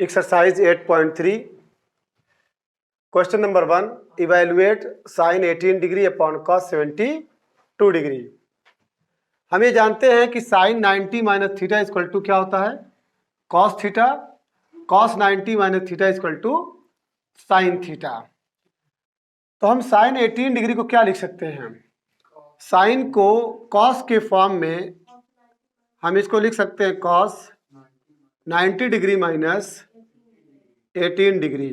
Exercise 8.3 question number 1 evaluate sine 18 degree upon cos 72 degree. हम ये जानते हैं कि sine 90 minus theta equal to क्या होता है, cos theta. Cos 90 minus theta equal to sine theta. तो हम साइन 18 डिग्री को क्या लिख सकते हैं, साइन को कॉस के फॉर्म में हम इसको लिख सकते हैं cos 90 degree minus 18 degree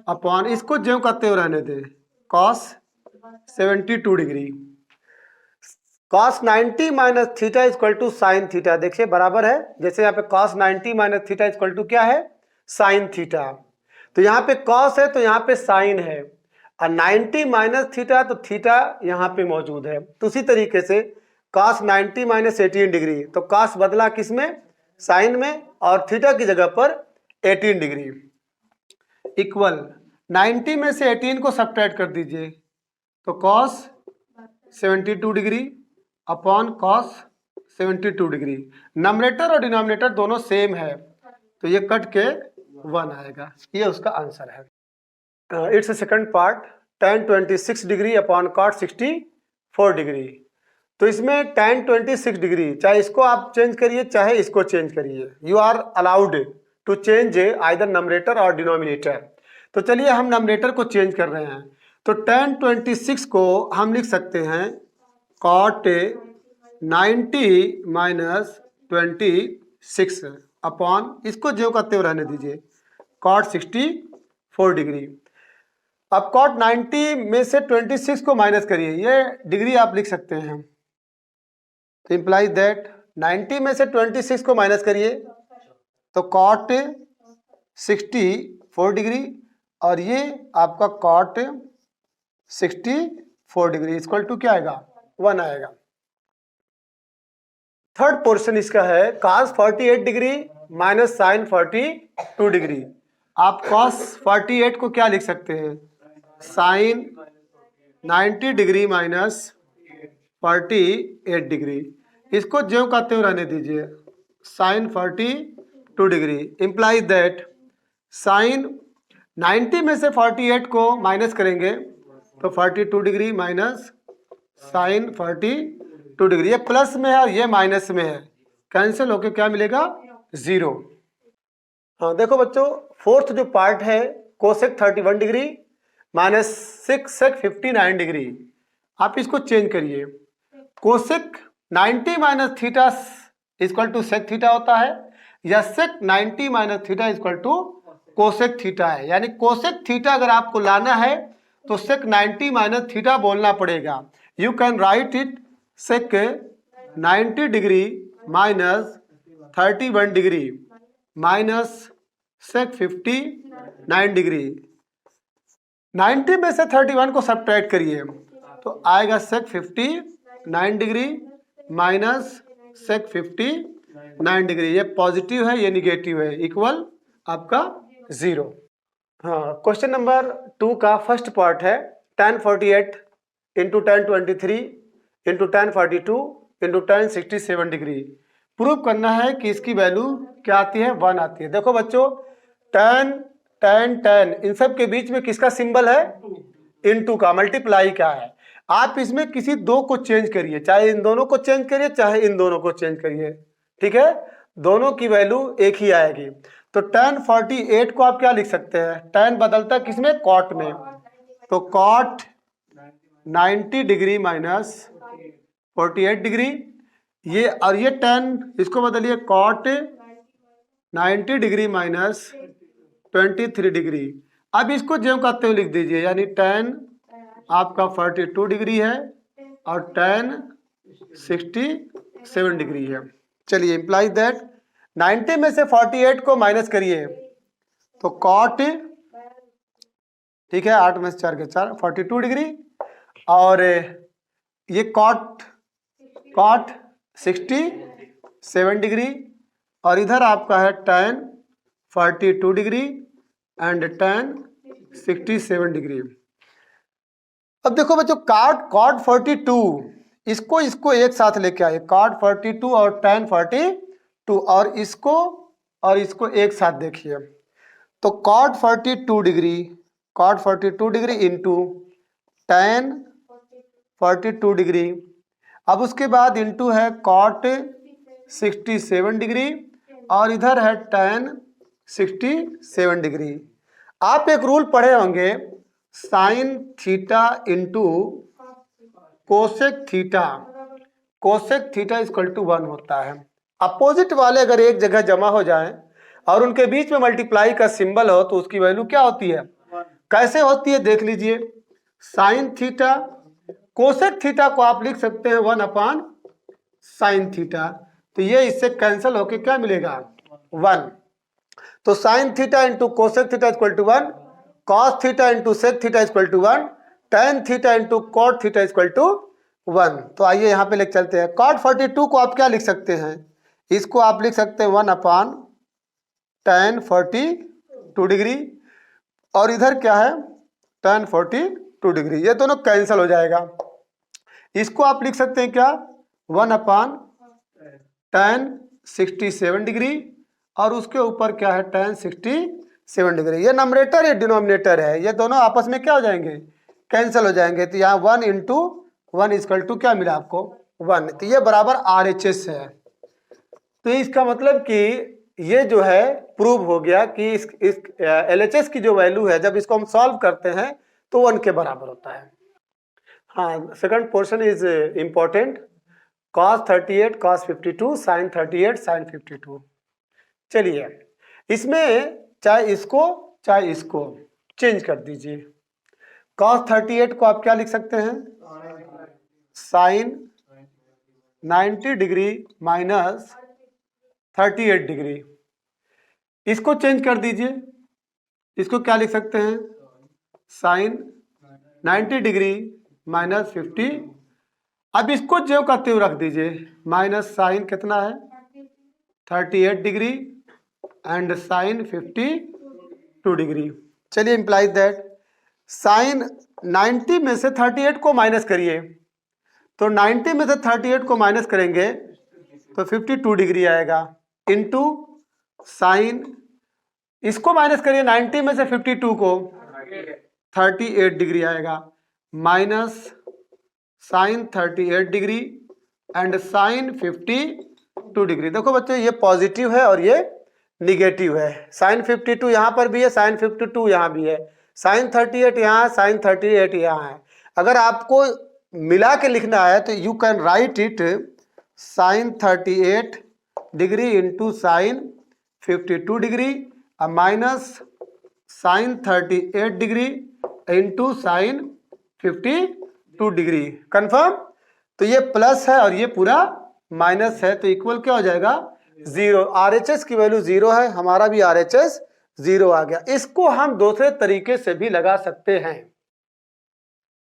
upon, इसको ज्यों करते हुए रहने दें, cos 72 degree. Cos 90 minus theta equal to sine theta, देखिए बराबर है, जैसे यहाँ पे cos 90 minus theta equal to क्या है, साइन थीटा। तो यहाँ पे कॉस है तो यहाँ पे साइन है, और 90 माइनस थीटा तो थीटा यहाँ पे मौजूद है। तो उसी तरीके से कॉस 90 माइनस 18 डिग्री, तो कॉस बदला किसमें, साइन में, और थीटा की जगह पर 18 डिग्री इक्वल 90 में से 18 को सब्ट्रैक्ट कर दीजिए, तो cos 72 degree upon cos 72 degree. Numerator और डिनोमिनेटर दोनों सेम है, तो ये कट के 1 आएगा, ये उसका आंसर है। It's second part, tan 26 degree upon cot 64 degree. तो इसमें tan 26 डिग्री, चाहे इसको आप चेंज करिए चाहे इसको चेंज करिए, you are allowed to change either numerator और डिनोमिनेटर। तो चलिए हम नंबरेटर को चेंज कर रहे हैं, तो tan 26 को हम लिख सकते हैं कॉट 90 माइनस 26 अपॉन, इसको जो करते हुए रहने दीजिए, कॉट 64 डिग्री। अब कॉट 90 में से 26 को माइनस करिए, ये डिग्री आप लिख सकते हैं, तो इम्प्लाइज दैट 90 में से 26 को माइनस करिए तो कॉट 64 डिग्री, और ये आपका कॉट 64 डिग्री इक्वल टू क्या आएगा, 1 आएगा। थर्ड पोर्शन इसका है cos 48 degree minus sine 42 degree. आप cos 48 को क्या लिख सकते हैं, साइन 90 डिग्री माइनस 48 डिग्री, इसको ज्यों करते हुए रहने दीजिए, sine 42 degree implies that sine 90 में से 48 को माइनस करेंगे तो 42 डिग्री माइनस साइन 42 डिग्री, ये प्लस में है और ये माइनस में है, कैंसिल होके क्या मिलेगा, 0। हाँ देखो बच्चों, फोर्थ जो पार्ट है cosec 31 degree minus 6 sec 59 degree, आप इसको चेंज करिए। Cosec 90 minus theta equal to sec theta होता है, या sec 90 minus theta equal to cosec theta है, यानी कोसेक थीटा अगर आपको लाना है तो सेक 90 माइनस थीटा बोलना पड़ेगा। You can write it sec 90 degree minus 31 degree minus sec 59 degree. 90 में से 31 को सब्ट्रैक्ट करिए तो आएगा sec 59 degree minus sec 59 degree, ये पॉजिटिव है ये निगेटिव है, इक्वल आपका 0। हाँ, क्वेश्चन नंबर 2 का फर्स्ट पार्ट है tan 48 into tan 23 into tan 42 into tan 67 degree. Prove करना है कि इसकी वैल्यू क्या आती है, 1 आती है। देखो बच्चों, tan tan tan इन सब के बीच में किसका सिंबल है, इनटू का, मल्टीप्लाई का है। आप इसमें किसी दो को चेंज करिए, चाहे इन दोनों को चेंज करिए चाहे इन दोनों को चेंज करिए, ठीक है, दोनों की वैल्यू एक ही आएगी। तो tan 48 को आप क्या लिख सकते हैं, tan बदलता है किसमें, कॉट में, तो कॉट 90 डिग्री माइनस 48 डिग्री, ये और ये tan इसको बदलिए कॉट 90 डिग्री माइनस 23 डिग्री। अब इसको ज्यों करते हुए लिख दीजिए, यानी tan आपका 42 डिग्री है और tan 67 डिग्री है। चलिए इम्प्लाइज दैट 90 में से 48 को माइनस करिए तो कॉट, ठीक है, 8 में से 4 के 4 42 डिग्री, और ये कॉट 67 डिग्री, और इधर आपका है tan 42 degree and tan 67 degree. अब देखो बच्चों, कॉट 42 इसको एक साथ लेके आए, कॉट 42 और tan 42, और इसको और इसको एक साथ देखिए, तो cot 42 degree into tan 42 degree, अब उसके बाद इंटू है cot 67 डिग्री और इधर है tan 67 डिग्री। आप एक रूल पढ़े होंगे, sine theta into cosec theta equal to 1 होता है। अपोजिट वाले अगर एक जगह जमा हो जाएं और उनके बीच में मल्टीप्लाई का सिंबल हो तो उसकी वैल्यू क्या होती है, कैसे होती है देख लीजिए। साइन थीटा कोसेक थीटा को आप लिख सकते हैं 1 अपान साइन थीटा, तो ये इससे कैंसिल होके क्या मिलेगा 1। तो sine theta into cosec theta equal to 1, cos theta into sec theta equal to 1, tan theta into cot theta equal to 1। तो आइए यहाँ पे लिख चलते हैं। cot 42 को आप क्या लिख सकते हैं, इसको आप लिख सकते हैं 1 अपान tan 42 डिग्री और इधर क्या है tan 42 डिग्री, ये दोनों कैंसिल हो जाएगा। इसको आप लिख सकते हैं क्या 1 अपान tan 67 डिग्री और उसके ऊपर क्या है tan 67 डिग्री। ये नंबरेटर ये डिनोमिनेटर है, ये दोनों आपस में क्या हो जाएंगे कैंसिल हो जाएंगे। तो यहाँ 1 इंटू 1 इक्वल टू क्या मिला आपको 1, तो ये बराबर RHS है। तो इसका मतलब कि ये जो है प्रूव हो गया कि इस LHS की जो वैल्यू है जब इसको हम सॉल्व करते हैं तो 1 के बराबर होता है। हाँ, second portion is important, cos 38 cos 52 sin 38 sin 52। चलिए इसमें चाहे इसको चेंज कर दीजिए। cos 38 को आप क्या लिख सकते हैं sin 90 डिग्री माइनस 38 डिग्री, इसको चेंज कर दीजिए, इसको क्या लिख सकते हैं sin 90 डिग्री माइनस 50। अब इसको ज्यों का त्यों रख दीजिए, माइनस साइन कितना है 38 डिग्री एंड साइन 52 डिग्री। चलिए इंप्लाइज दैट साइन 90 में से 38 को माइनस करिए, तो 90 में से 38 को माइनस करेंगे तो 52 डिग्री आएगा, इनटू साइन, इसको माइनस करिए 90 में से 52 को 38 डिग्री आएगा, minus sine 38 degree and sine 52 degree. देखो बच्चों ये पॉजिटिव है और ये निगेटिव है, साइन 52 यहाँ पर भी है, साइन 52 यहाँ भी है, साइन 38 यहाँ, साइन 38 यहाँ है। अगर आपको मिला के लिखना है तो you can write it sine 38 degree into sine 52 degree minus sine 38 degree into sine 52 degree. Confirm? तो ये प्लस है और ये पूरा माइनस है, तो इक्वल क्या हो जाएगा 0। RHS की वैल्यू 0 है, हमारा भी RHS 0 आ गया। इसको हम दूसरे तरीके से भी लगा सकते हैं।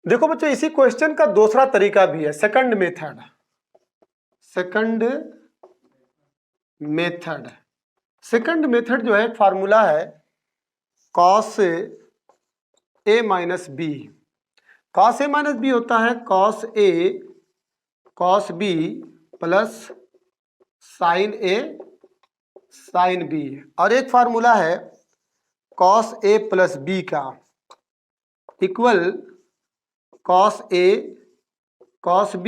देखो बच्चों इसी क्वेश्चन का दूसरा तरीका भी है, सेकंड मेथड जो है फार्मूला है cos A minus B. cos A minus B होता है cos A cos B plus sine A sine B, और एक फार्मूला है cos A प्लस B का equal cos A cos B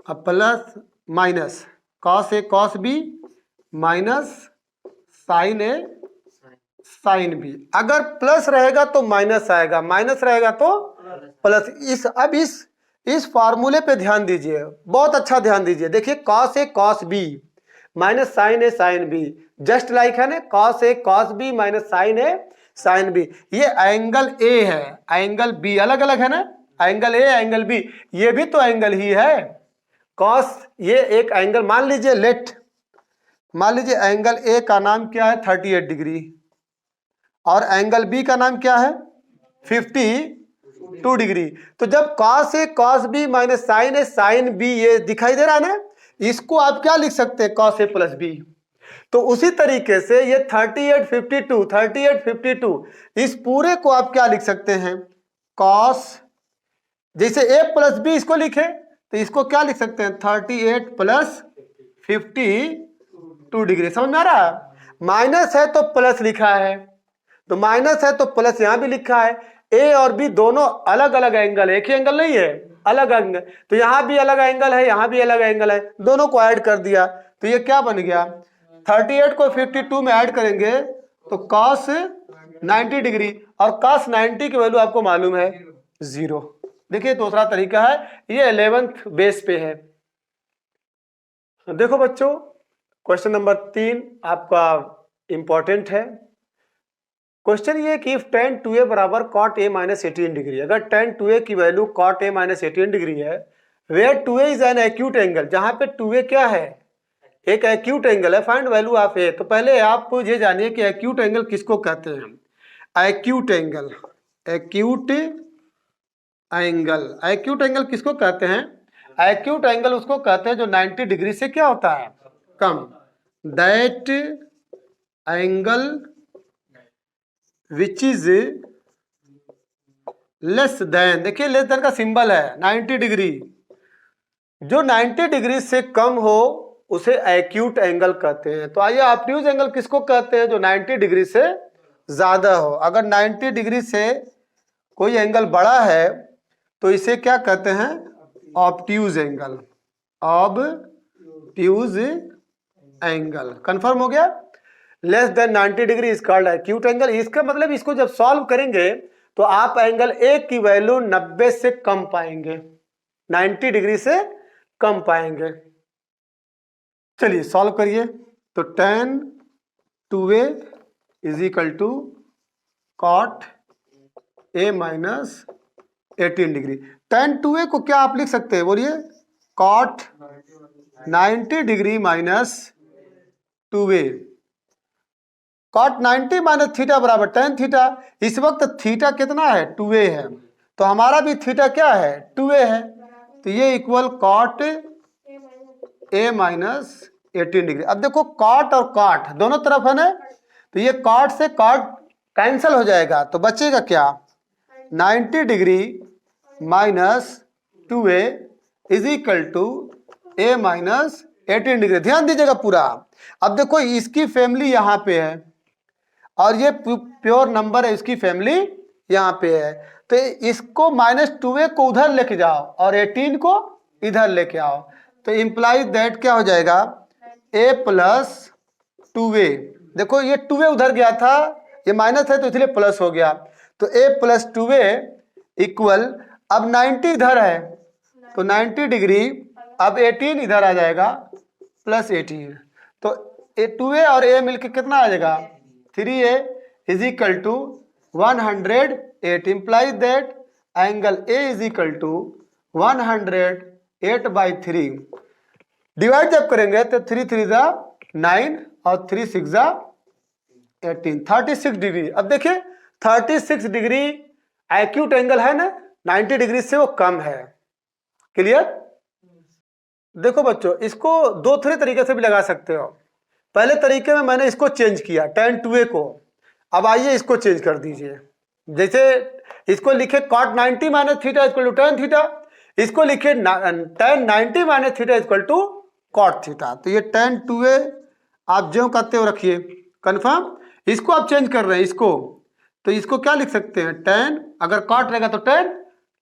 plus minus cos A cos B minus sine A sine B। अगर plus रहेगा तो minus आएगा, minus रहेगा तो प्लस। अब इस फार्मूले पे ध्यान दीजिए, बहुत अच्छा ध्यान दीजिए। देखिए cos A cos B minus sine A sine B, just like है ना cos A cos B minus sine A sine B। ये एंगल A है, एंगल B अलग अलग है ना, एंगल A एंगल B, ये भी तो एंगल ही है cos। ये एक एंगल मान लीजिए एंगल A का नाम क्या है 38 डिग्री और एंगल B का नाम क्या है 52 डिग्री। तो जब cos A cos B minus sine A sine B ये दिखाई दे रहा है ना, इसको आप क्या लिख सकते हैं cos A प्लस B। तो उसी तरीके से ये 38 52 इस पूरे को आप क्या लिख सकते हैं cos, जैसे A प्लस B इसको लिखे तो इसको क्या लिख सकते हैं 38 प्लस 52 डिग्री। समझ में आ रहा है? माइनस है तो प्लस लिखा है, तो माइनस है तो प्लस यहां भी लिखा है। ए और बी दोनों अलग अलग एंगल है, एक ही एंगल नहीं है, अलग एंगल। तो यहां भी अलग एंगल है, यहां भी अलग एंगल है, दोनों को ऐड कर दिया तो ये क्या बन गया, 38 को 52 में ऐड करेंगे तो cos 90 डिग्री, और cos 90 की वैल्यू आपको मालूम है 0। देखिए दूसरा तरीका है, ये 11th बेस पे है। देखो बच्चों, क्वेश्चन नंबर 3 आपका इंपॉर्टेंट है। क्वेश्चन ये कि इफ tan 2a बराबर cot a माइनस 18 डिग्री, अगर tan 2a की value cot a minus 18 degree है, where 2a is an acute angle, जहां पे 2a क्या है, एक एक्यूट एंगल है, फाइंड वैल्यू ऑफ a। तो पहले आप ये जानिए कि एक्यूट एंगल किसको कहते हैं। Acute angle, acute angle, acute angle किसको कहते हैं, एक्यूट एंगल उसको कहते हैं जो 90 डिग्री से क्या होता है, कम। That angle which is less than, देखिए लेस देन का सिंबल है 90 डिग्री, जो 90 डिग्री से कम हो उसे एक्यूट एंगल कहते हैं। तो आइए ऑब्ट्यूज एंगल किसको कहते हैं, जो 90 डिग्री से ज्यादा हो। अगर 90 डिग्री से कोई एंगल बड़ा है तो इसे क्या कहते हैं, obtuse angle, obtuse angle. Confirm हो गया। Less than 90 degree is called acute angle. इसका मतलब इसको जब सॉल्व करेंगे तो आप एंगल ए की वैल्यू 90 से कम पाएंगे, 90 डिग्री से कम पाएंगे। चलिए सॉल्व करिए। तो tan 2a is equal to cot a minus 18 degree. tan 2a को क्या आप लिख सकते हैं, बोलिए, cot 90 degree minus 2a। cot 90 minus theta बराबर tan थीटा। इस वक्त थीटा कितना है, 2a है, तो हमारा भी थीटा क्या है, 2a है, तो ये equal cot a minus 18 degree. अब देखो cot और cot दोनों तरफ है ना, तो ये cot से cot कैंसिल हो जाएगा, तो बचेगा क्या, 90 degree minus 2a is equal to a minus 18 degree. ध्यान दीजिएगा पूरा। अब देखो इसकी फैमिली यहाँ पे है और ये प्योर नंबर है, इसकी फैमिली यहाँ पे है, तो इसको माइनस 2a को उधर लेके जाओ और 18 को इधर लेके आओ, तो इम्प्लाइज दैट क्या हो जाएगा, a प्लस 2a। देखो ये 2a उधर गया था, ये माइनस है तो इसलिए प्लस हो गया, तो a प्लस 2a इक्वल, अब 90 इधर है तो 90 डिग्री, अब 18 इधर आ जाएगा प्लस 18, तो 2a और a मिलके कितना आ जाएगा, 3a is equal to 108। Implies that angle a is equal to 108/3। Divide जब करेंगे तो 3 3 जा 9 और 3 6 जा 18, 36 डिग्री। अब देखिए 36 डिग्री एक्यूट एंगल है ना, 90 डिग्री से वो कम है। क्लियर। देखो बच्चों, इसको दो तरीके से भी लगा सकते हो। पहले तरीके में मैंने इसको चेंज किया tan 2a को, अब आइए इसको चेंज कर दीजिए। जैसे इसको लिखे cot 90 minus theta equal to tan theta, इसको लिखे tan 90 minus theta equal to cot theta. तो ये tan 2a आप जो करते हो रखिए, कंफर्म। इसको आप चेंज कर रहे हैं इसको, तो इसको क्या लिख सकते हैं, tan, अगर cot रहेगा तो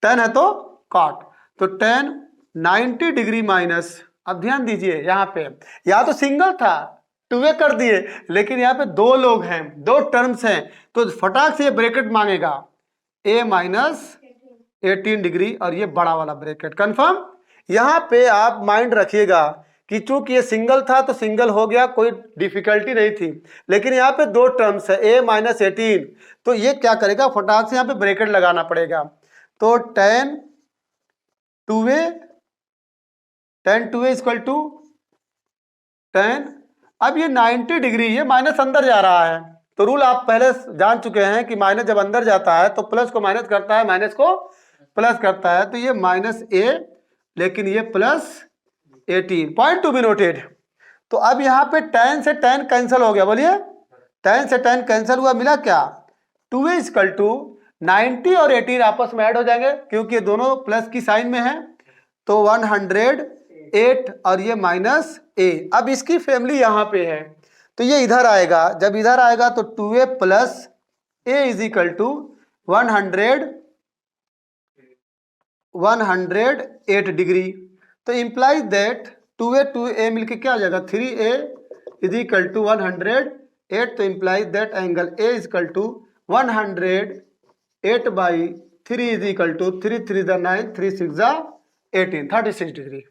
tan है तो cot, तो tan 90 डिग्री माइनस, अब ध्यान दीजिए यहाँ पे, यहाँ तो सिंगल था 2a कर दिए, लेकिन यहाँ पे दो लोग हैं, दो टर्म्स हैं, तो फटाक से ये ब्रैकेट मांगेगा a माइनस 18 डिग्री और ये बड़ा वाला ब्रैकेट। कंफर्म। यहाँ पे आप माइंड रखिएगा कि चूंकि ये सिंगल था तो सिंगल हो गया, कोई डिफिकल्टी नहीं थी, लेकिन यहाँ पे दो टर्म्स है a माइनस 18, तो ये क्या करेगा, फटाक से यहाँ पे ब्रैकेट लगाना पड़ेगा। तो tan 2a equal to tan, अब ये 90 डिग्री, ये माइनस अंदर जा रहा है, तो रूल आप पहले जान चुके हैं कि माइनस जब अंदर जाता है तो प्लस को माइनस करता है, माइनस को प्लस करता है, तो ये माइनस a, लेकिन ये plus 18, point to be noted. तो अब यहाँ पे tan से tan कैंसिल हो गया, बोलिए, tan से tan कैंसिल हुआ, मिला क्या, 2a इक्वल टू 90 और 18 आपस में ऐड हो जाएंगे क्योंकि ये दोनों प्लस की साइन में है, तो 108 और ये माइनस a। अब इसकी फैमिली यहाँ पे है, तो ये इधर आएगा, जब इधर आएगा तो 2a plus a is equal to 108 degree. तो इम्प्लाइज दैट 2a मिलके क्या आ जाएगा 3a इज इक्वल टू 108। तो implies that angle a is equal to 108 by 3 is equal to 3 3 9 3 6 18 36 degree.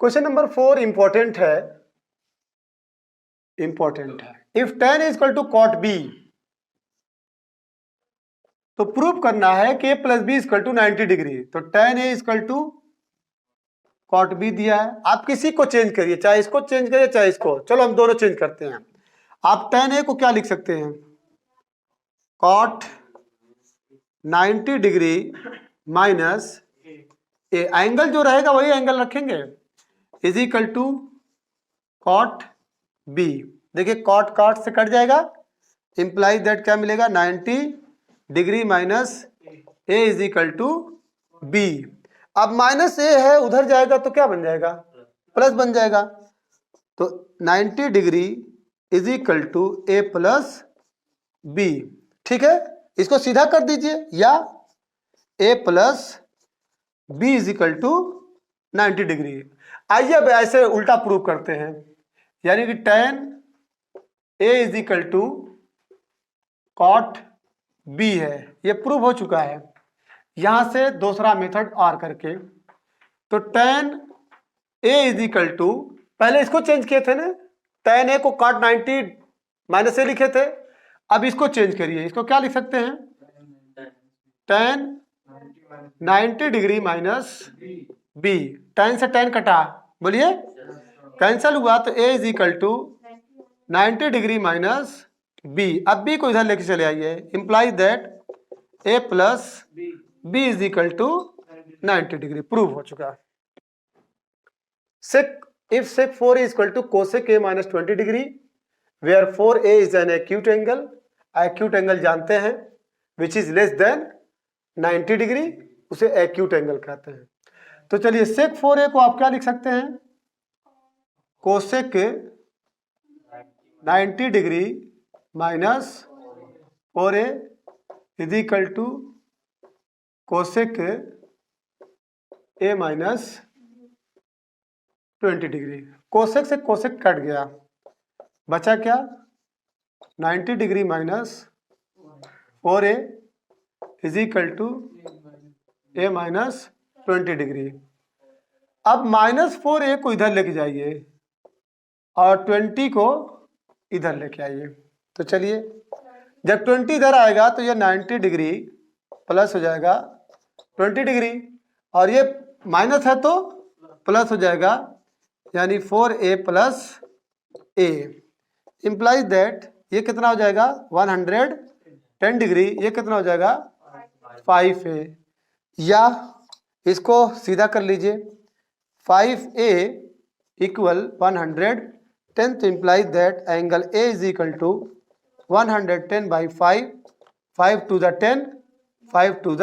Question number 4 important है। If tan is equal to cot b, तो prove करना है कि a plus B equal to 90 degree. तो tan a equal to cot b दिया है, आप किसी को चेंज करिए, चाहे इसको चेंज करिए चाहे इसको, चलो हम दोनों चेंज करते हैं। आप tan a को क्या लिख सकते हैं cot 90 degree minus A, angle जो रहेगा वही एंगल रखेंगे, is equal to cot b। देखिए cot cot से कट जाएगा, इंप्लाइज दैट क्या मिलेगा 90 degree minus A is equal to B. अब माइनस ए है, उधर जाएगा तो क्या बन जाएगा प्लस बन जाएगा। तो 90 degree is equal to A plus B. ठीक है, इसको सीधा कर दीजिए, या A plus B is equal to 90 degree. आइए अब ऐसे उल्टा प्रूव करते हैं, यानी कि tan a is equal to cot b है, ये प्रूव हो चुका है। यहां से दूसरा मेथड और करके, तो tan a is equal to, पहले इसको चेंज किए थे ना, tan a को cot 90 माइनस ए लिखे थे, अब इसको चेंज करिए, इसको क्या लिख सकते हैं tan 90 degree minus b। tan से tan कटा, बोलिए कैंसल हुआ, तो a is equal to 90 degree minus b। अब b को इधर लेके चले आइए, implies that a plus b is equal to 90 degree. Prove हो चुका। sec if sec 4 is equal to cosec a minus 20 degree, where 4a is an acute angle, acute angle जानते हैं which is less than 90 degree, उसे acute angle कहते हैं। तो चलिए sec 4a को आप क्या लिख सकते हैं cosec 90 degree minus 4a is equal to cosec a minus 20 degree. Cosec से कोसेक कट गया, बचा क्या 90 degree minus 4a is equal to a minus 20 degree. अब माइनस 4a को इधर लेके जाइए और 20 को इधर लेके आइए। तो चलिए जब 20 इधर आएगा तो ये 90 डिग्री प्लस हो जाएगा 20 डिग्री, और ये माइनस है तो प्लस हो जाएगा, यानी 4a plus a। Implies that ये कितना हो जाएगा 110 डिग्री, ये कितना हो जाएगा 5a, या इसको सीधा कर लीजिए 5a इक्वल 110। तो implies that angle a is equal to 110 by 5, 5 to the 10, 5 to the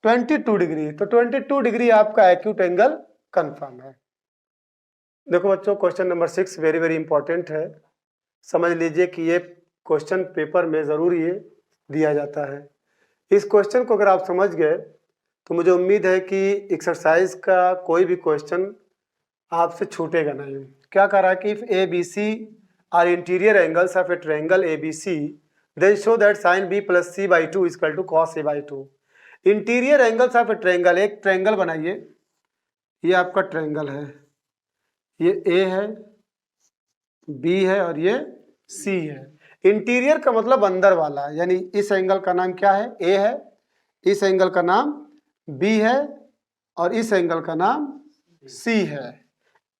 22 degree. तो 22 डिग्री आपका एक्यूट एंगल कंफर्म है। देखो बच्चों, question number 6 very very important है। समझ लीजिए कि ये क्वेश्चन पेपर में ज़रूर ये दिया जाता है। इस क्वेश्चन को अगर आप समझ गए तो मुझे उम्मीद है कि एक्सरसाइज का कोई भी क्वेश्चन आपसे छूटेगा नहीं। क्या कह रहा है कि if A B C are interior angles of a triangle A B C, then show that sine B plus C by 2 equal to cos A by 2। Interior angles of a triangle, एक triangle बनाइए, ये आपका triangle है, ये ए है, B है और ये सी है। इंटीरियर का मतलब अंदर वाला, यानी इस एंगल का नाम क्या है ए है, इस एंगल का नाम बी है और इस एंगल का नाम सी है।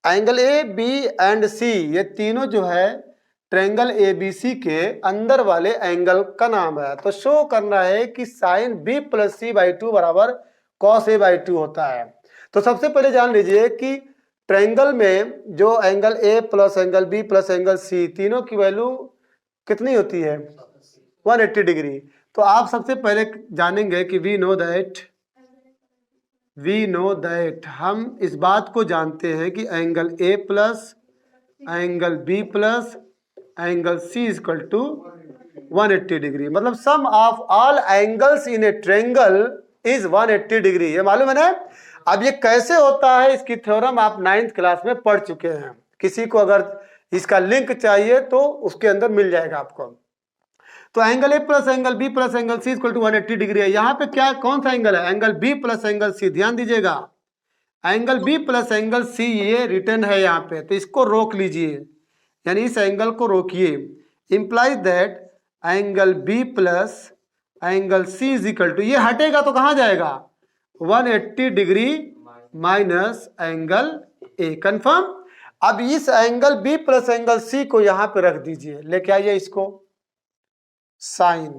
एंगल ए बी एंड सी ये तीनों जो है ट्रायंगल ए बी सी के अंदर वाले एंगल का नाम है। तो शो करना है कि sine B plus C by 2 बराबर कॉस ए बाई 2 होता है। तो सबसे पहले जान लीजिए कि ट्रायंगल में जो angle A plus angle B plus angle C तीनों की वैल्यू कितनी होती है 180 डिग्री। तो आप सबसे पहले जानेंगे कि वी नो दैट हम इस बात को जानते हैं कि angle A plus angle B plus angle C is equal to 180 degree. मतलब sum of all angles in a triangle is 180 degree. ये मालूम है ना। अब ये कैसे होता है, इसकी थ्योरम आप 9th क्लास में पढ़ चुके हैं। किसी को अगर इसका लिंक चाहिए तो उसके अंदर मिल जाएगा आपको। तो angle A plus angle B plus angle C equal to 180 degree है। यहाँ पे क्या कौन सा एंगल है? Angle B plus angle C. ध्यान दीजिएगा, angle B plus angle C ये रिटर्न है यहाँ पे, तो इसको रोक लीजिए, यानी इस एंगल को रोकिए। Implies that angle B plus angle C is equal to, ये हटेगा तो कहाँ जाएगा? 180 degree minus angle A. Confirm. अब इस angle B plus angle C को यहां पे रख दीजिए, लेके आइए इसको। साइन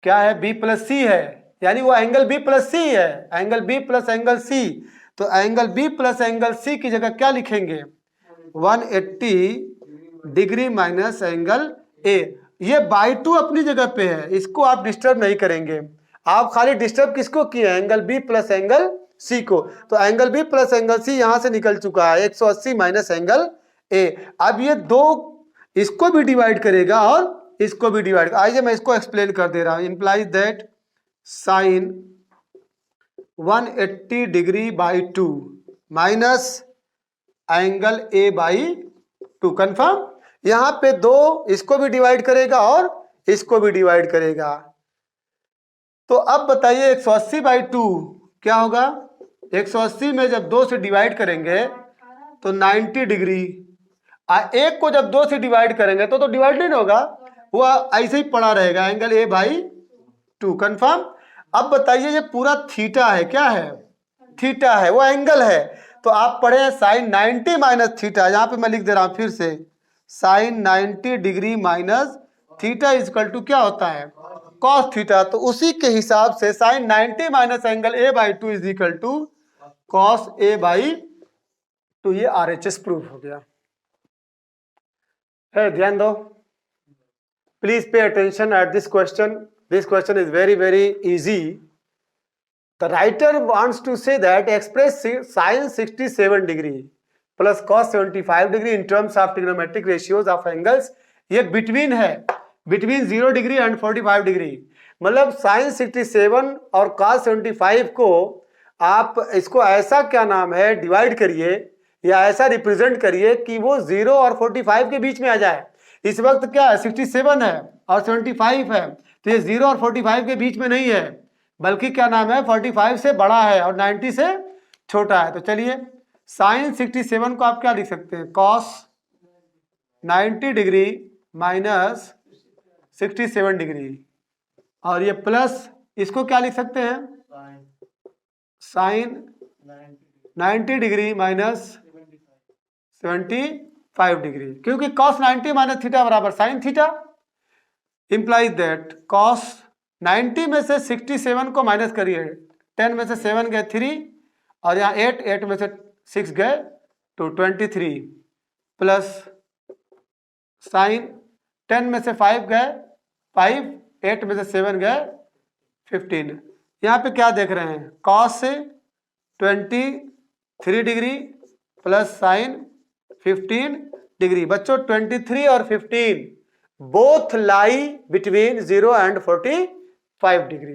क्या है? बी प्लस सी है, यानी वो एंगल बी प्लस सी है। Angle B plus angle C, तो angle B plus angle C की जगह क्या लिखेंगे? 180 डिग्री माइनस एंगल ए। ये बाई 2 अपनी जगह पे है, इसको आप डिस्टर्ब नहीं करेंगे। आप खाली डिस्टर्ब किसको किए? Angle B plus angle C को। तो angle B plus angle C यहां से निकल चुका है, 180 माइनस एंगल ए। अब ये दो इसको भी डिवाइड करेगा और इसको भी डिवाइड। आइए मैं इसको एक्सप्लेन कर दे रहा हूं। Implies that sine 180 degree by 2 minus angle A by 2। Confirm. यहां पे दो इसको भी डिवाइड करेगा और इसको भी डिवाइड करेगा। तो अब बताइए 180 बाई 2 क्या होगा? 180 में जब 2 से डिवाइड करेंगे तो 90 डिग्री। एक को जब 2 से डिवाइड करेंगे तो डिवाइड नहीं होगा, वो ऐसे ही पड़ा रहेगा, एंगल ए बाई 2। कंफर्म। अब बताइए ये पूरा थीटा है, क्या है? थीटा है, वो एंगल है। तो आप पढ़े हैं साइन 90 माइनस थीटा। यहां पे मैं लिख दे रहा हूं फिर से, sine 90 degree minus theta is equal to क्या होता है? Cos theta. तो उसी के हिसाब से sine 90 minus angle A by 2 is equal to cos A by 2। ये RHS प्रूफ हो गया है। ध्यान दो, please pay attention at this question. This question is very very easy. The writer wants to say that express sine 67 degree plus cos 75 degree in terms of trigonometric ratios of angles. ये between है, between 0 degree and 45 degree. मतलब sine 67 और cos 75 को आप इसको ऐसा क्या नाम है डिवाइड करिए या ऐसा रिप्रेजेंट करिए कि वो 0 और 45 के बीच में आ जाए। इस वक्त क्या है? 67 है और 75 है, तो ये 0 और 45 के बीच में नहीं है, बल्कि क्या नाम है 45 से बड़ा है और 90 से छोटा है। तो चलिए साइन 67 को आप क्या लिख सकते हैं? कॉस 90 डिग्री माइनस 67 डिग्री, और ये प्लस इसको क्या लिख सकते हैं? साइन 90 डिग्री माइनस 75 डिग्री, क्योंकि cos 90 माइनस थीटा बराबर sine theta. Implies that cos 90 में से 67 को माइनस करिए, 10 में से 7 गए 3 और यहाँ 8 में से 6 गए तो 23 प्लस साइन 10 में से 5 गए 5, 8 में से 7 गए 15। यहाँ पे क्या देख रहे हैं? cos से 23 डिग्री प्लस साइन 15 डिग्री। बच्चों 23 और 15 both lie between 0 and 45 degree.